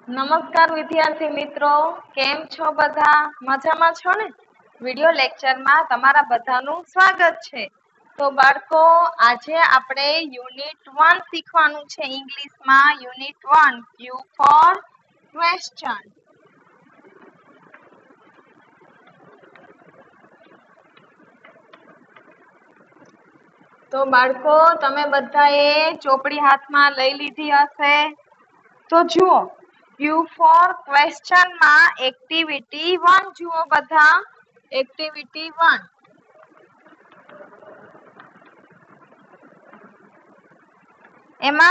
નમસ્કાર વિદ્યાર્થી મિત્રો, કેમ છો બધા? મજામાં છો ને? વિડિયો લેક્ચરમાં તમારા બધાનું સ્વાગત છે. તો બાળકો, આજે આપણે યુનિટ 1 શીખવાનું છે. ઇંગ્લિશમાં યુનિટ 1 Q for question. તો બાળકો, તમે બધાએ ચોપડી હાથમાં લઈ લીધી હશે. તો જુઓ, Q for question માં એક્ટિવિટી 1 જુઓ બધા. એક્ટિવિટી 1. એમાં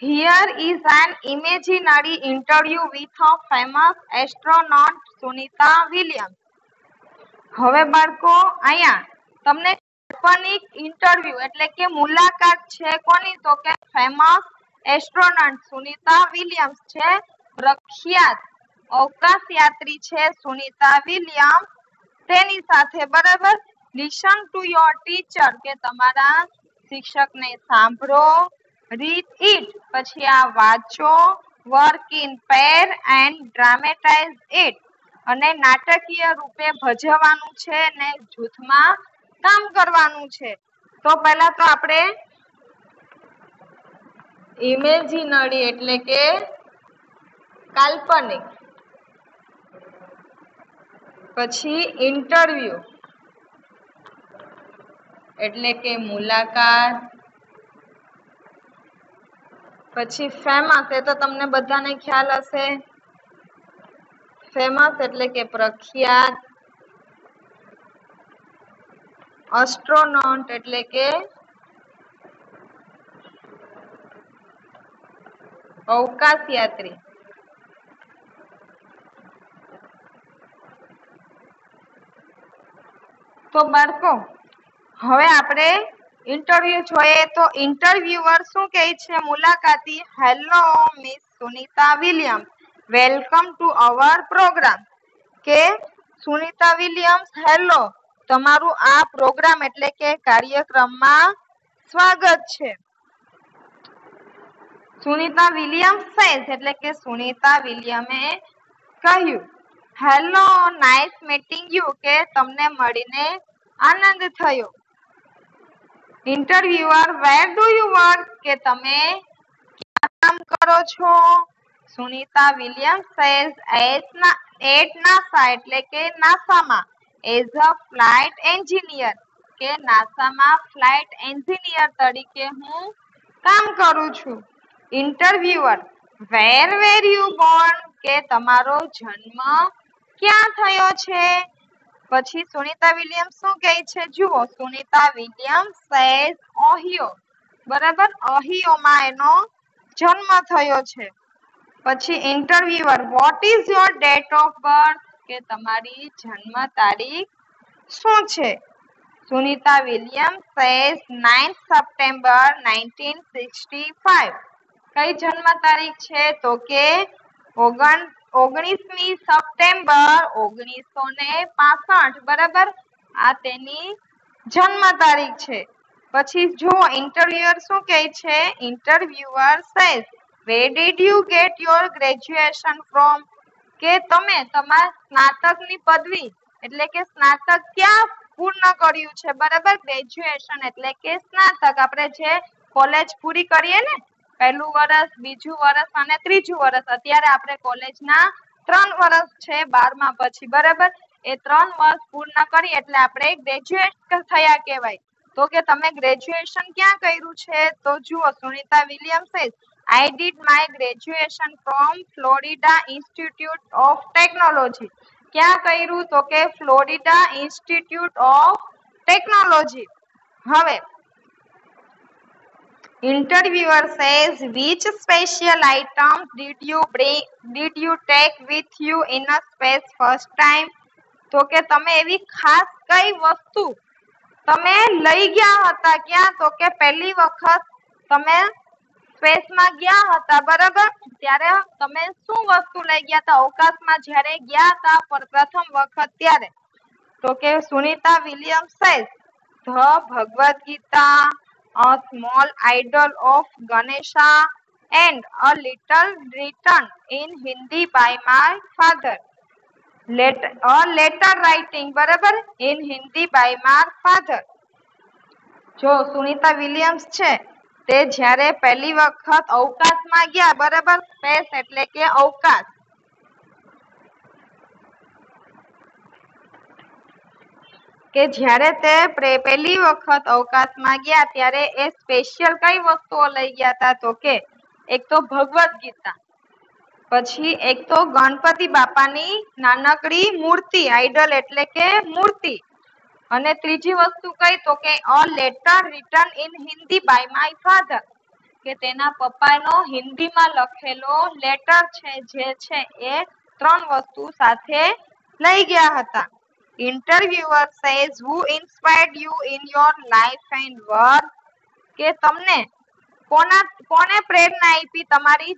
here is an imaginary interview with a famous astronaut Sunita Williams. હવે બાળકો, અહીંયા તમને કાલ્પનિક ઇન્ટરવ્યુ એટલે કે મુલાકાત છે કોની? તો કે ફેમસ એસ્ટ્રોનોટ સુનિતા વિલિયમ્સ છે. પ્રખ્યાત અવકાશ યાત્રી છે સુનિતા વિલિયમ્સ, તેની સાથે. બરાબર. લિસન ટુ યોર ટીચર, કે તમારા શિક્ષકને સાંભળો. રીડ ઇટ, પછી આ વાંચો. Work in pair and dramatise it, અને નાટકીય રૂપે ભજવવાનું છે ને જૂથમાં કામ કરવાનું છે. તો પહેલા તો આપણે ઇમેજિનરી એટલે કે કાલ્પનિક, પછી ઇન્ટરવ્યુ એટલે કે મુલાકાત, પછી ફેમસ, એ તો તમને બધાને ખ્યાલ હશે. ફેમસ એટલે કે પ્રખ્યાત. એસ્ટ્રોનોટ એટલે કે અવકાશ યાત્રી. તો બાળકો, હવે આપણે ઇન્ટરવ્યુ જોઈએ. તો ઇન્ટરવ્યુઅર શું કહે છે? મુલાકાતી, hello miss Sunita Williams, welcome to our programme. કે સુનિતા વિલિયમ્સ, હેલો, તમારું આ પ્રોગ્રામ એટલે કે કાર્યક્રમમાં સ્વાગત છે. સુનિતા વિલિયમ્સ સેઝ એટલે કે સુનિતા વિલિયમે કહ્યું, હેલો, નાઇસ મીટિંગ યુ, કે તમને મળીને આનંદ થયો. Interviewer, where do you work, કે તમે ક્યાં કામ કરો છો? Sunita Williams says, at NASA એટલે કે નાસામાં, એઝ અ ફ્લાઇટ એન્જિનિયર, કે નાસામાં ફ્લાઇટ એન્જિનિયર તરીકે હું કામ કરું છું. Interviewer, where where you born, કે તમારો જન્મ ક્યાં થયો છે? પછી સુનિતા વિલિયમ્સ શું કહે છે? જુઓ, સુનિતા વિલિયમ્સ સેઝ ઓહિયો. બરાબર, ઓહિયોમાં એનો જન્મ થયો છે. પછી interviewer, what is your date of birth, કે તમારી જન્મ તારીખ શું છે? Sunita Williams says 9th September 1965. કઈ જન્મ તારીખ છે? તો કે 19મી સપ્ટેમ્બર 1965. બરાબર, આ તેની જન્મ તારીખ છે. પછી જુઓ, ઇન્ટરવ્યુઅર શું કહે છે? Interviewer says, where did you get your graduation from, કે તમે તમારા સ્નાતકની પદવી એટલે કે સ્નાતક ક્યાં પૂર્ણ કર્યું છે? બરાબર, ગ્રેજ્યુએશન એટલે કે સ્નાતક. આપણે જે કોલેજ પૂરી કરીએ ને, પહેલું વર્ષ, બીજું વર્ષ અને ત્રીજું વર્ષ. અત્યારે આપણે કોલેજના 3 વર્ષ છે 12મા પછી. બરાબર, એ 3 વર્ષ પૂર્ણ કરી એટલે આપણે ગ્રેજ્યુએટ થયા કહેવાય. તો કે તમે ગ્રેજ્યુએશન ક્યાં કર્યું છે? તો જુઓ, Sunita Williams says, I did my graduation from Florida Institute of Technology. ક્યાં કર્યું? તો કે ફ્લોરિડા ઇન્સ્ટિટ્યૂટ ઓફ ટેકનોલોજી. હવે interviewer says, which special items did you take with you in a space first time? તો કે તમે એવી ખાસ કઈ વસ્તુ તમે લઈ ગયા હતા? ક્યાં? તો કે પહેલી વખત તમે સ્પેસમાં ગયા હતા. બરાબર, ત્યારે તમે શું વસ્તુ લઈ ગયા હતા અવકાશમાં જ્યારે ગયા હતા પ્રથમ વખત ત્યારે? તો કે Sunita Williams says, the Bhagavad Gita, a small idol of Ganesha, and a little written in Hindi by my father. A letter writing, બરાબર, in Hindi by my father. જો સુનિતા વિલિયમ્સ છે તે જ્યારે પહેલી વખત અવકાશમાં ગયા, બરાબર, સ્પેસ એટલે કે અવકાશ, કે જ્યારે તે પહેલી વખત અવકાશમાં ગયા ત્યારે એ સ્પેશિયલ કઈ વસ્તુઓ લઈ ગયા હતા તો કે એક તો ભગવદ્ ગીતા, પછી એક તો ગણપતિ બાપાની નાનકડી મૂર્તિ, આઈડલ એટલે કે મૂર્તિ, અને ત્રીજી વસ્તુ કઈ તો કે a letter written in Hindi by my father, કે તેના પપ્પાનો હિન્દીમાં લખેલો લેટર છે જે છે એ ત્રણ વસ્તુ સાથે લઈ ગયા હતા. Interviewer says, who inspired you in your life and work? કે તમને કોને પ્રેરણા આપી તમારી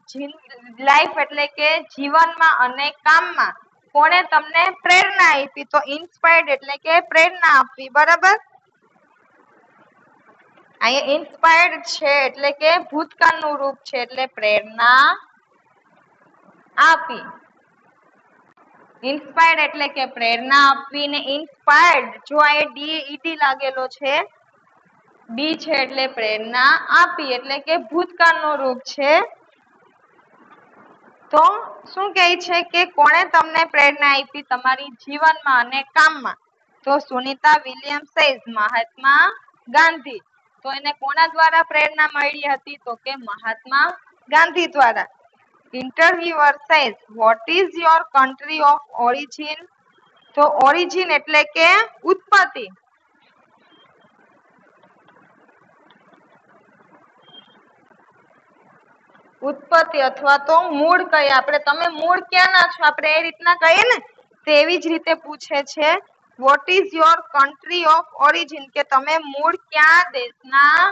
લાઈફ એટલે કે જીવનમાં અને કામમાં, કોને તમને પ્રેરણા આપી? તો ઇન્સ્પાયર્ડ એટલે કે પ્રેરણા આપવી, બરાબર. અહીંયા ઇન્સ્પાયર્ડ છે એટલે કે ભૂતકાળનું રૂપ છે એટલે પ્રેરણા આપી. ઇન્સ્પાયર્ડ એટલે કે પ્રેરણા આપવી, ને ઇન્સ્પાયર્ડ જો આ ડી લાગેલો છે, ડી છે એટલે પ્રેરણા આપી એટલે કે ભૂતકાળનું રૂપ છે. તો શું કહે છે કે કોણે તમને પ્રેરણા આપી તમારી જીવનમાં અને કામમાં? તો સુનિતા વિલિયમ્સ સેઝ, મહાત્મા ગાંધી. તો એને કોના દ્વારા પ્રેરણા મળી હતી તો કે મહાત્મા ગાંધી દ્વારા. Interviewer says, what is your country of origin? તો origin એટલે કે ઉત્પત્તિ. ઉત્પત્તિ અથવા તો મૂળ કહીએ આપણે, તમે મૂળ ક્યાંના છો આપણે એ રીતના કહીએ ને, તેવી જ રીતે પૂછે છે vote is your country of origin, કે તમે મૂળ ક્યાં દેશના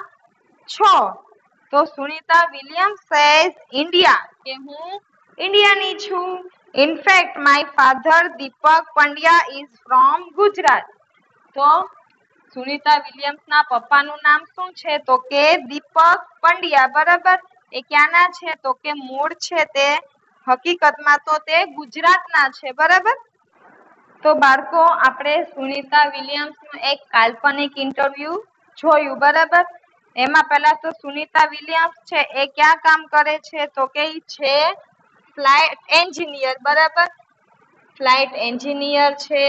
છો? તો સુનિતા વિલિયમ્સ સેઝ ઇન્ડિયા, કે હું ઇન્ડિયાની છું. In fact my father Deepak Pandya is from Gujarat. તો સુનિતા વિલિયમ્સના પપ્પાનું નામ શું છે તો કે દીપક પંડ્યા, બરાબર. એ ક્યાંના છે તો કે મૂળ છે તે હકીકતમાં તો તે ગુજરાતના છે, બરાબર. તો બાળકો આપણે સુનિતા વિલિયમ્સનું એક કાલ્પનિક ઇન્ટરવ્યુ જોયું, બરાબર. એમાં પહેલા તો સુનિતા વિલિયમ્સ છે એ ક્યાં કામ કરે છે તો કે છે ફ્લાઇટ એન્જિનિયર, બરાબર. ફ્લાઇટ એન્જિનિયર છે.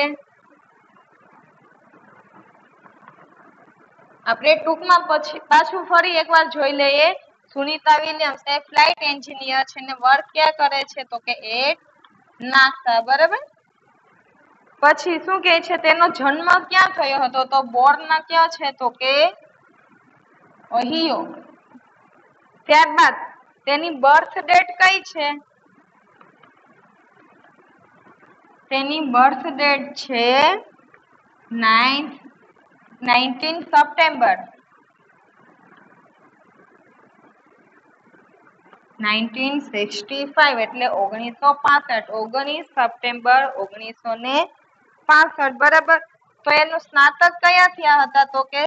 આપણે ટૂંકમાં પછી પાછું ફરી એકવાર જોઈ લઈએ. સુનિતા વિલિયમ્સ એ ફ્લાઇટ એન્જિનિયર છે ને વર્ક ક્યાં કરે છે તો કે એટ નાસા, બરાબર. પછી શું કહે છે તેનો જન્મ ક્યાં થયો હતો તો બોર્ન ક્યાં છે તો કે ઓહિયો. ત્યારબાદ તેની બર્થ ડેટ કઈ છે? તેની બર્થ ડેટ છે 19 સપ્ટેમ્બર 1965 એટલે 1965 સપ્ટેમ્બર 1965, બરાબર. તો એનું સ્નાતક કયા થયા હતા તો કે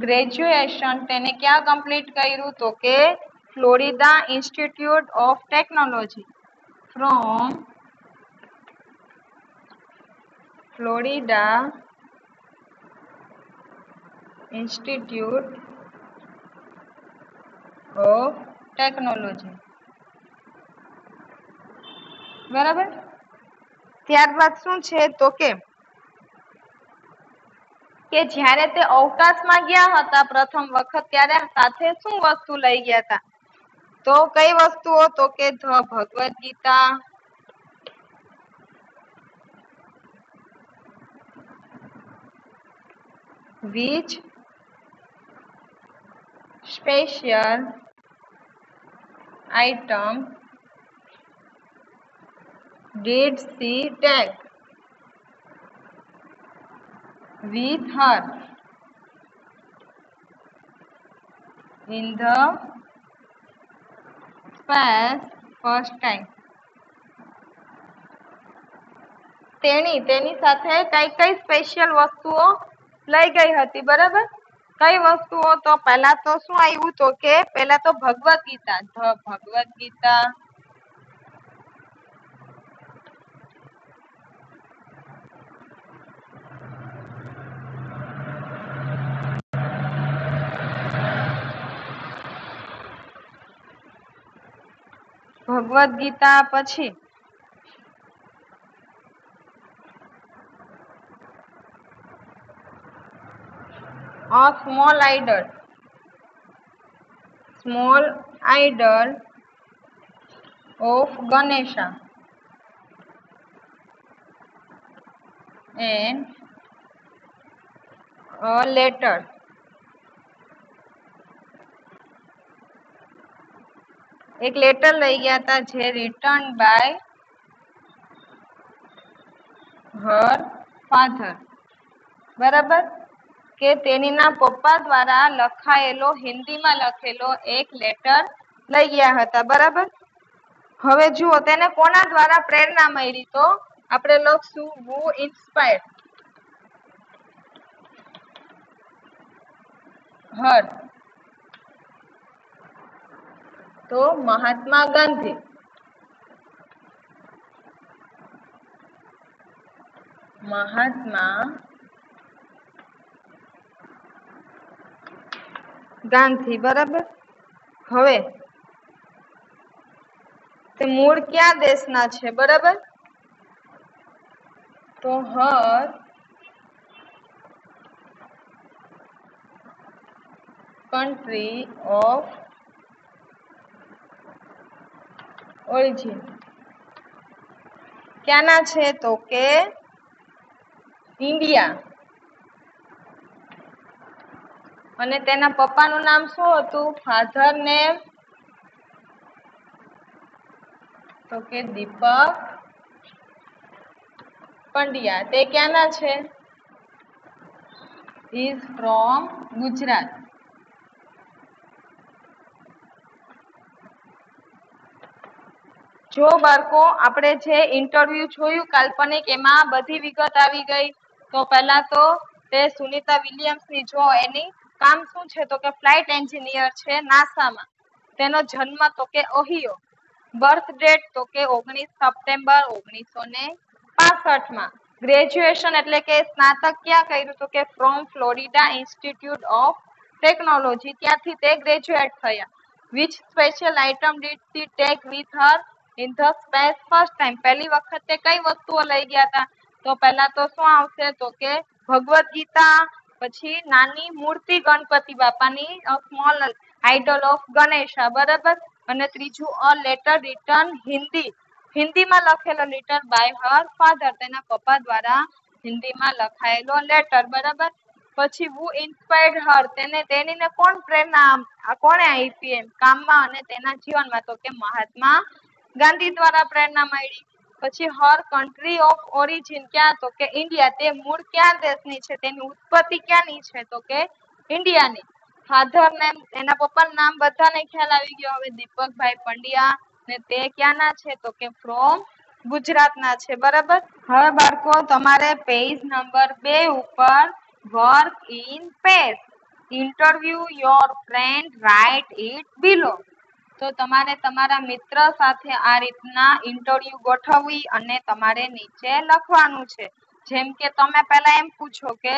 ગ્રેજ્યુએશન તેને ક્યાં કમ્પ્લીટ કર્યું તો કે Florida Institute of technology, from Florida Institute of technology, બરાબર. ત્યારબાદ શું છે તો કે જ્યારે તે અવકાશમાં ગયા હતા પ્રથમ વખત ત્યારે સાથે શું વસ્તુ લઈ ગયા હતા તો કઈ વસ્તુઓ તો કે the Bhagavad Gita, which special item did she take with her in the space first time? તેની સાથે કઈ સ્પેશિયલ વસ્તુઓ લઈ ગઈ હતી, બરાબર. કઈ વસ્તુઓ? તો પહેલા તો શું આવ્યું તો કે પહેલા તો ભગવદ ગીતા, ભગવદ ગીતા, ભગવદ ગીતા પછી A small idol, small idol of Ganesha and a letter. એક લેટર લઈ ગયા હતા જે રિટર્ન બાય હર ફાધર, બરાબર, કે તેનીના પપ્પા દ્વારા લખાયેલો હિન્દીમાં લખેલો એક લેટર લઈ ગયા હતા, બરાબર. હવે જુઓ તેને કોના દ્વારા પ્રેરણા મળી? તો આપણે લખશું who inspired her, તો મહાત્મા ગાંધી. મહાત્મા ગાંધી, બરાબર. હવે તે મૂળ ક્યાં દેશના છે? બરાબર, તો હર country of origin ક્યાંના છે? તો કે ઇન્ડિયા. અને તેના પપ્પાનું નામ શું હતું? ફાધર નેમ તો કે દીપક પંડ્યા. તે ક્યાંના છે? Is from Gujarat. જો બાળકો આપણે જે ઇન્ટરવ્યુ જોયું કાલ્પનિક, એમાં બધી વિગત આવી ગઈ. તો પહેલા તો તે સુનિતા વિલિયમ્સની, જો એની કામ શું છે? તો કે ફ્લાઇટ એન્જિનિયર છે નાસામાં. તેનો જન્મ તો કે ઓહિયો. બર્થ ડેટ તો કે 19 સપ્ટેમ્બર 1965 માં. ગ્રેજ્યુએશન એટલે કે સ્નાતક ક્યાં કર્યું? તો કે from Florida Institute of Technology, ત્યાંથી તે ગ્રેજ્યુએટ થયા. Which special item did she take with her in the space first time? પહેલી વખત તે કઈ વસ્તુઓ લઈ ગયા હતા? તો પહેલા તો શું આવશે? તો કે ભગવદ ગીતા, પછી નાની મૂર્તિ ગણપતિ બાપાની, સ્મોલ આઇડલ ઓફ ગણેશા, બરાબર. અને ત્રીજું અ લેટર રિટર્ન હિન્દીમાં લખેલો લેટર બાય હર ફાધર, તેના પપ્પા દ્વારા હિન્દીમાં લખાયેલો લેટર, બરાબર. પછી who inspired her, તેણીને કોણ પ્રેરણા કોણે આપી એમ કામમાં અને તેના જીવનમાં? તો કે મહાત્મા ગાંધી દ્વારા પ્રેરણા મળી. પછી હર કન્ટ્રી ઓફ ઓરિજિન ક્યાં? તો કે ઇન્ડિયા. તે મૂળ ક્યાં દેશની છે? તેની ઉત્પત્તિ ક્યાંની છે? તો કે ઇન્ડિયાની. ફાધર નેમ, એના પપ્પાનું નામ બધાને ખ્યાલ આવી ગયો હવે, દીપકભાઈ પંડ્યા. ને તે ક્યાંના છે? તો કે ફ્રોમ ગુજરાતના છે, બરાબર. હવે બાળકો તમારે પેજ નંબર 2 ઉપર work in pair, interview your friend, write it below. તો તમારે તમારા મિત્ર સાથે આ રીતના ઇન્ટરવ્યુ ગોઠવવી અને તમારે નીચે લખવાનું છે. જેમ કે તમે પહેલા એમ પૂછો કે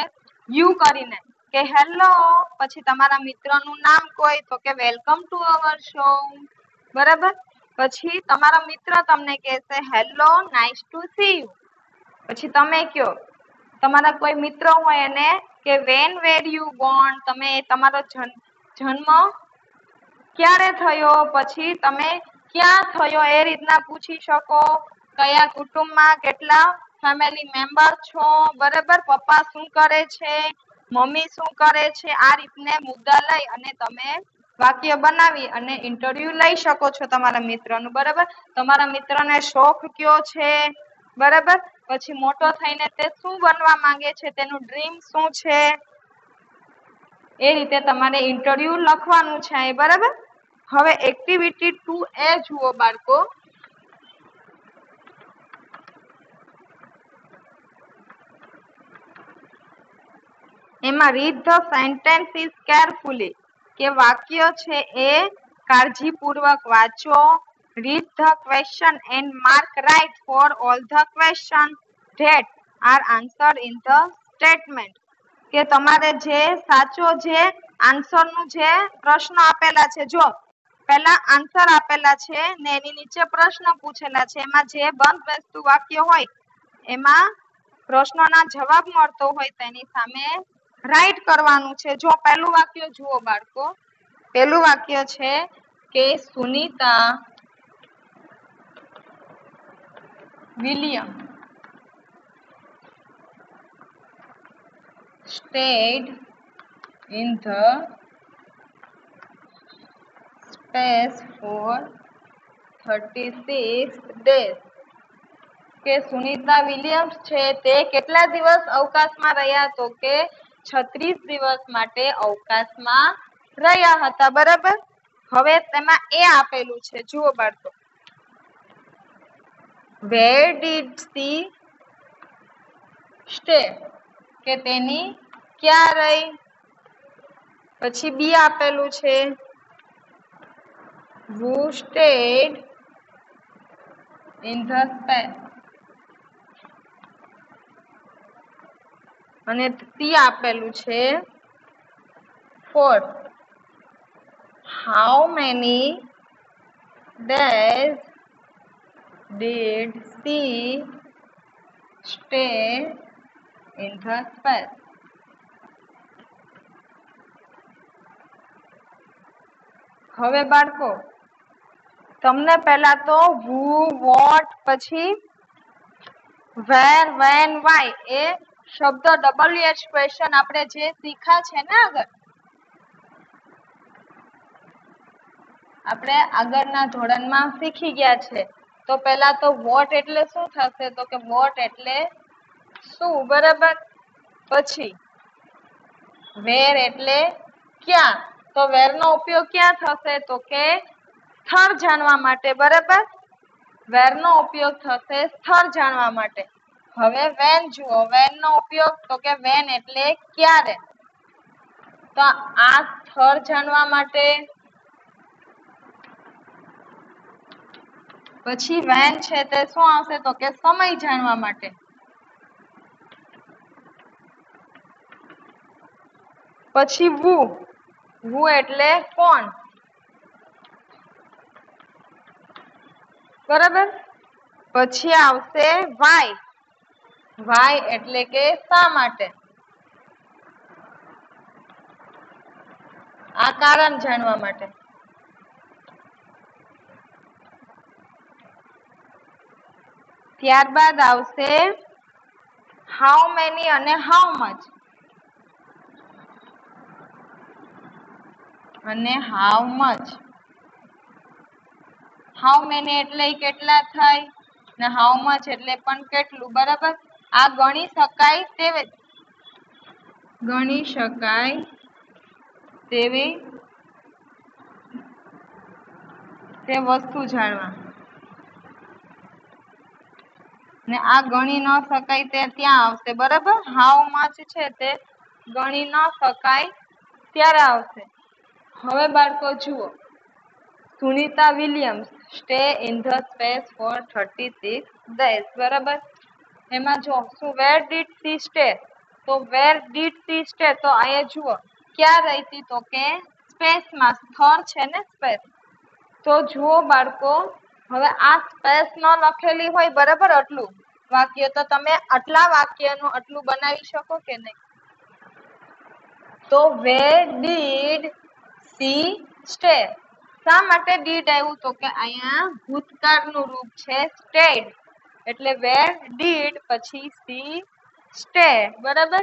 યુ કરીને કે હેલો, પછી તમારા મિત્રનું નામ કોઈ તો કે વેલકમ ટુ અવર શો, બરાબર. પછી તમારો મિત્ર તમને કહેશે hello, nice to C you. પછી તમે કયો, તમારા કોઈ મિત્ર હોય એને કે વેન વેર યુ બોર્ન, તમે તમારો જન્મ ક્યારે થયો, પછી તમે ક્યાં થયો એ રીતના પૂછી શકો. કયા કુટુંબમાં કેટલા ફેમિલી મેમ્બર છો, બરાબર. પપ્પા શું કરે છે, મમ્મી શું કરે છે, આ રીતને મુદ્દા લઈ અને તમે વાક્ય બનાવી અને ઇન્ટરવ્યુ લઈ શકો છો તમારા મિત્રનું, બરાબર. તમારા મિત્રને શોખ કયો છે, બરાબર. પછી મોટો થઈને તે શું બનવા માંગે છે, તેનું ડ્રીમ શું છે, એ રીતે તમારે ઇન્ટરવ્યુ લખવાનું છે, બરાબર. હવે એક્ટિવિટી 2A જુઓ બાળકો. એમાં રીડ ધ સેન્ટેન્સીસ કેરફુલી, કે વાક્ય છે એ કાળજીપૂર્વક વાંચો. Read the question and mark right for all the question that are answered in the statement, કે તમારે જે સાચો જે આન્સરનું જે પ્રશ્ન આપેલા છે, જો પહેલા આન્સર આપેલા છે ને એની નીચે પ્રશ્ન પૂછેલા છે, એમાં જે બંધ બેસતું વાક્ય હોય એમાં પ્રશ્નના જવાબ મળતો હોય તેની સામે રાઈટ કરવાનું છે. જો પહેલું વાક્ય જુઓ બાળકો, પહેલું વાક્ય છે કે Sunita William stayed in the space for 36 days, કે સુનીતા વિલિયમ્સ છે તે કેટલા દિવસ અવકાશમાં રહ્યા, તો કે 36 દિવસ માટે અવકાશમાં રહ્યા હતા. બરાબર. હવે તેમાં એ આપેલું છે, જુઓ બાળકો, where did she stay, કે તેની ક્યાં રહી. પછી બી આપેલું છે who stayed in the space, અને સી આપેલું છે for how many days did she stay in the space. હવે બાળકો તમને પહેલા તો who, what, પછી where, when, why એ શબ્દ WH ક્વેશ્ચન આપણે જે શીખા છે ને આપણે આગળના ધોરણમાં શીખી ગયા છે. તો પહેલા તો વોટ એટલે શું થશે, તો કે વોટ એટલે શું. બરાબર. પછી વેર એટલે ક્યાં, તો વેર નો ઉપયોગ ક્યાં થશે, તો કે સ્થળ જાણવા માટે. બરાબર. વેર નો ઉપયોગ થશે સ્થળ જાણવા માટે. હવે વેન જુઓ, વેન નો ઉપયોગ, તો કે વેન એટલે ક્યારે, તો આ સ્થળ જાણવા માટે. પછી વેન છે તે શું આવશે, તો કે સમય જાણવા માટે. પછી વુ, વુ એટલે કોણ. બરાબર. પછી આવશે વાય, વાય એટલે કે શા માટે, આ કારણ જાણવા માટે. ત્યારબાદ આવશે હાઉ મેની અને હાઉ મચ, અને હાઉ મચ. હાઉ મેની એટલે કેટલા થાય, ને હાઉ મચ એટલે પણ કેટલું. બરાબર. આ ગણી શકાય તેવી તે વસ્તુ જાણવા, ને આ ગણી ન શકાય તે ત્યાં આવશે. બરાબર. હાઉ મચ છે તે ગણી ન શકાય ત્યારે આવશે. હવે બાળકો જુઓ, Sunita Williams stay in the space for 36 days. બરાબર. એમાં જો શું વેર ડીડ સી સ્ટે, તો વેર ડીડ સી સ્ટે, તો અહીંયા જુઓ ક્યાં રહી હતી, તો કે સ્પેસમાં. સ્થળ છે ને સ્પેસ. તો જુઓ બાળકો, હવે આ સ્પેસ ન લખેલી હોય, બરાબર, આટલું વાક્ય, તો તમે આટલા વાક્યનું આટલું બનાવી શકો કે નહીં. તો વેર ડીડ સી સ્ટે, શા માટે ડીડ આવ્યું, તો કે અહીંયા ભૂતકાળનું રૂપ છે સ્ટેડ, એટલે વેર ડીડ પછી સી સ્ટે. બરાબર.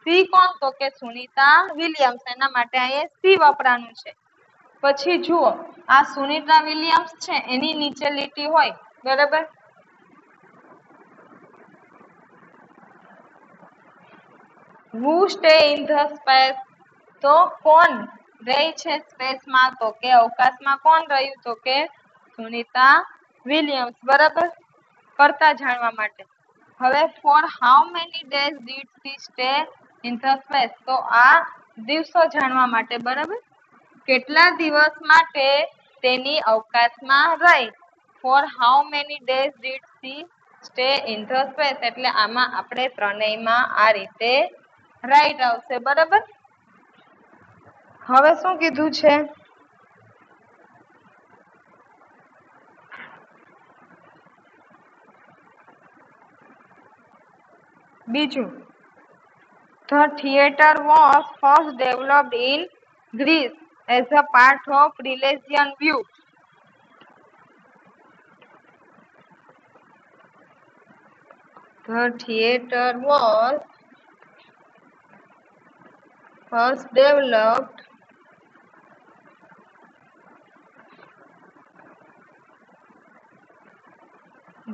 સી કોણ, તો કે સુનીતા વિલિયમ્સ, એના માટે અહીંયા સી વપરાનું છે. પછી જુઓ, આ સુનીતા વિલિયમ્સ છે એની નીચે લીટી હોય. બરાબર. who stay in the space, તો કોણ રહે છે સ્પેસમાં, તો કે અવકાશમાં કોણ રહ્યું, તો કે સુનીતા વિલિયમ્સ. બરાબર. કરતા જાણવા માટે. હવે for how many days did she stay, in the space, તો આ દિવસો જાણવા માટે, બરાબર. કેટલા દિવસ માટે તેની અવકાશમાં રહી. For how many days did she stay in the space, એટલે આમાં આપણે ત્રણેયમાં આ રીતે રાઈટ આવશે, બરાબર. હવે શું કીધું છે? બીજું, the theatre was first developed in Greece as a part of Milesian view. The theatre was first developed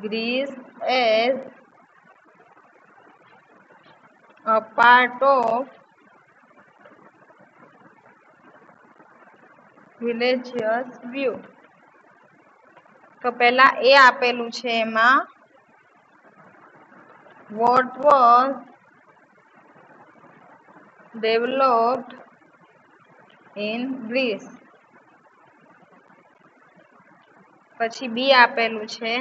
Greece as a part of religious view. તો પહેલા એ આપેલું છે એમાં what was developed in Greece. પછી બી આપેલું છે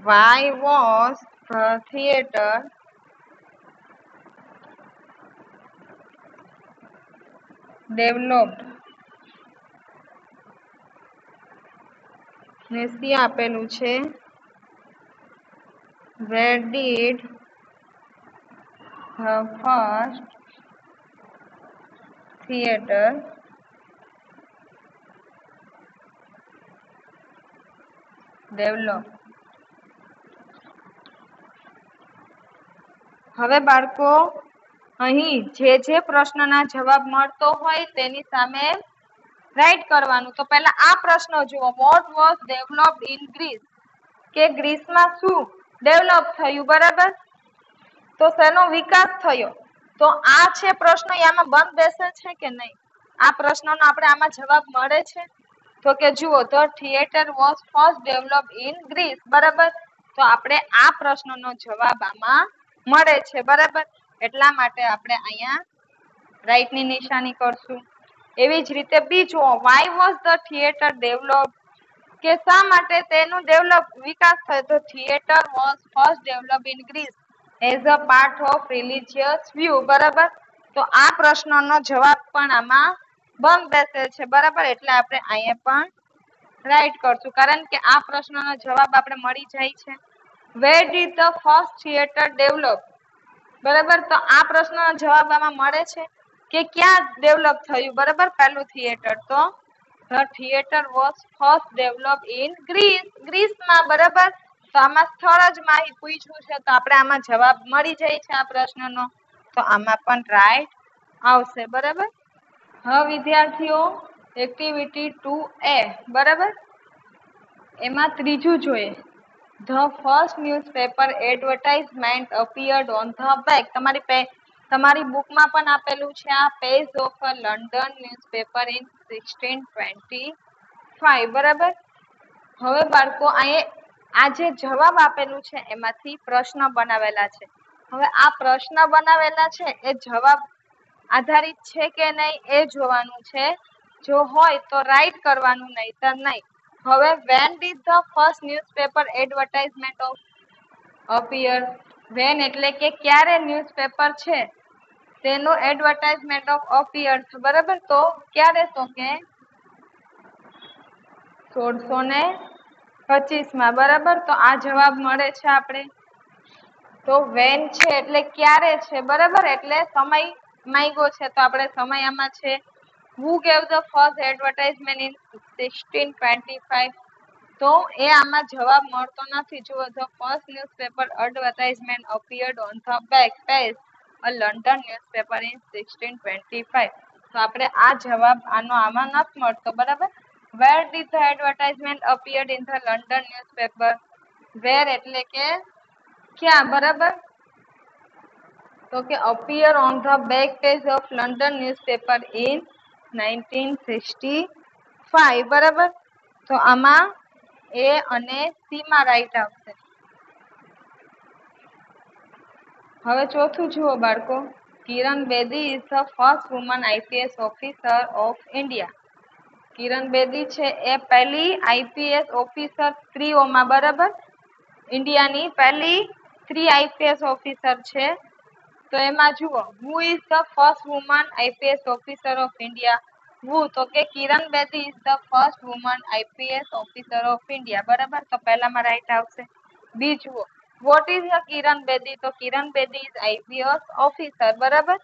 why was the theatre developed. ને C આપેલું છે where did the first theatre develop. હવે બાળકો અહીં જે પ્રશ્નના જવાબ મળતો હોય તેની સામે રાઈટ કરવાનું. તો પહેલા આ પ્રશ્ન જુઓ, what was developed in Greece, કે ગ્રીસમાં શું ડેવલપ થયું, બરાબર. તો શેનો વિકાસ થયો? તો આ છે પ્રશ્ન, આમાં બંધ બેસે છે કે નહીં? આ પ્રશ્નનો આપણે આમાં જવાબ મળે છે? તો કે જુઓ, the theatre was first developed in Greece, બરાબર. તો આપણે આ પ્રશ્નનો જવાબ આમાં મળે છે, બરાબર. એટલા માટે આપણે અહીંયા રાઈટની નિશાની કરશું. એવી જ રીતે બીજો, why was the theatre develop, કે શા માટે તેનું વિકાસ થયો? તો theatre was first develop in Greece as a part of religious view, બરાબર. તો આ પ્રશ્નનો જવાબ પણ આમાં બંધ બેસે છે, બરાબર. એટલે આપણે અહીંયા પણ રાઈટ કરશું, કારણ કે આ પ્રશ્નનો જવાબ આપણે મળી જાય છે. Where did the first theatre develop, બરાબર. તો આ પ્રશ્નનો જવાબ આમાં મળે છે કે ક્યાં ડેવલપ થયું, બરાબર. પહેલું થિયેટર, તો the theatre was first develop in Greece, ગ્રીસમાં, બરાબર. તો આમાં સ્થળ જ માહિતી પૂછ્યું છે, તો આપણે આમાં જવાબ મળી જાય છે આ પ્રશ્નનો. તો આમાં પણ રાઈટ આવશે, બરાબર. હવે વિદ્યાર્થીઓ એક્ટિવિટી 2A, બરાબર. એમાં ત્રીજું જોઈએ, the first newspaper advertisement appeared on the back. તમારી બુકમાં પણ આપેલું છે આ page of a London newspaper in 1625, બરાબર. હવે બાળકો આ જે જવાબ આપેલું છે એમાંથી પ્રશ્ન બનાવેલા છે. હવે આ પ્રશ્ન બનાવેલા છે એ જવાબ આધારિત છે કે નહીં એ જોવાનું છે. જો હોય તો રાઈટ કરવાનું, નહીતર નહીં. હવે when did the first newspaper advertisement of appear? when એટલે કે ક્યારે ન્યૂઝપેપર છે તેનું એડવર્ટાઇઝમેન્ટ ઓફ અપિયર, બરાબર. તો ક્યારે? તો કે 1625માં, બરાબર. તો આ જવાબ મળે છે આપણે. તો વેન છે એટલે ક્યારે છે, બરાબર. એટલે સમય માંગ્યો છે, તો આપણે સમય આમાં છે. who gave the first advertisement in 1625? તો એ આમાં જવાબ મળતો નથી. જુઓ, the first newspaper advertisement appeared on the back page a London newspaper in 1625. તો આપણે આ જવાબ આમાં નથી મળતો, બરાબર. where did the advertisement appeared in the London newspaper? where એટલે કે ક્યાં, બરાબર. તો કે appear on the back page of London newspaper in 1965, બરાબર. તો આમાં એ અને સી માં રાઈટ આવશે. હવે ચોથું જુઓ બાળકો, Kiran Bedi is the first woman IPS officer of India. Kiran Bedi છે એ પહેલી આઈપીએસ ઓફિસર સ્ત્રીઓમાં, બરાબર, ઇન્ડિયાની પહેલી સ્ત્રી આઈપીએસ ઓફિસર છે. તો એમાં જુઓ, who is the first woman IPS officer of India? Who, તો કે Kiran Bedi is the first woman IPS officer of India, બરાબર. તો પહેલામાં રાઈટ આવશે. બી જુઓ, what is the Kiran Bedi? તો Kiran Bedi is IPS officer, બરાબર.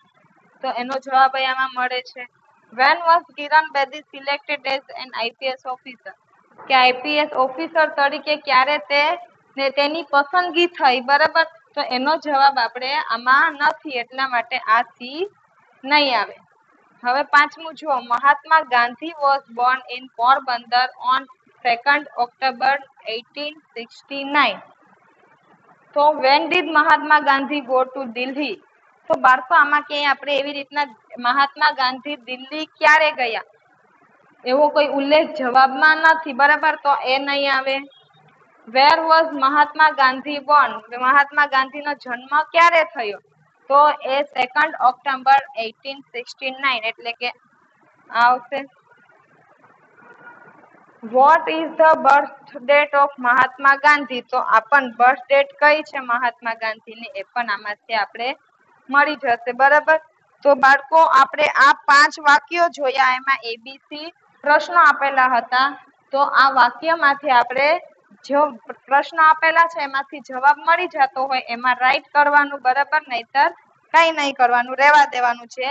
તો એનો જવાબ અહીંયામાં મળે છે. When was Kiran Bedi selected as an IPS officer? કે આઈપીએસ ઓફિસર તરીકે ક્યારે તેની પસંદગી થઈ, બરાબર. તો એનો જવાબ આપણે આમાં નથી, એટલા માટે આ સી નહીં આવે. હવે પાંચમું જુઓ, Mahatma Gandhi was born in Porbandar on 2nd October 1869. તો when did Mahatma Gandhi go to Delhi? તો બાળકો આમાં ક્યાંય આપણે એવી રીતના મહાત્મા ગાંધી દિલ્હી ક્યારે ગયા એવો કોઈ ઉલ્લેખ જવાબમાં નથી, બરાબર. તો એ નહીં આવે. Where was Mahatma Gandhi born? Mahatma ગાંધીનો જન્મ ક્યારે થયો? તો એ 2nd October 1869, એટલે કે આવશે. What is the birth date of Mahatma Gandhi? તો આપણને બર્થ ડેટ કઈ છે મહાત્મા ગાંધીની એ પણ આમાંથી આપણે મળી જશે, બરાબર. તો બાળકો આપણે આ 5 વાક્યો જોયા, એમાં એબીસી પ્રશ્નો આપેલા હતા. તો આ વાક્યમાંથી આપણે જો પ્રશ્ન આપેલા છે એમાંથી જવાબ મળી જતો હોય એમાં રાઈટ કરવાનું, બરાબર, નહીતર કઈ નહીં કરવાનું, રહેવા દેવાનું છે.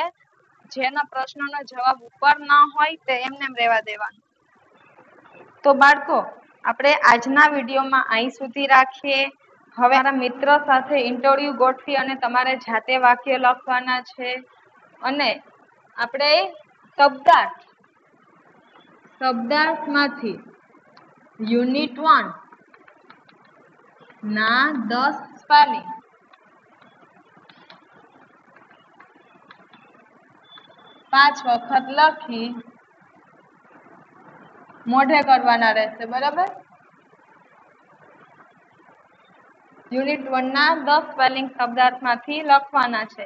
જેના પ્રશ્નનો જવાબ ઉપર ન હોય તે એમને રહેવા દેવાનું. તો બાળકો આપણે આજના વિડીયોમાં અહીં સુધી રાખીએ. હવે મારા મિત્ર સાથે ઇન્ટરવ્યુ ગોઠવી અને તમારે જાતે વાક્ય લખવાના છે. અને આપણે શબ્દાર્થમાંથી યુનિટ 1 ના 10 સ્પેલિંગ 5 વખત લખી મોઢે કરવાના રહેશે, બરાબર. યુનિટ 1 ના 10 સ્પેલિંગ શબ્દાર્થમાંથી લખવાના છે.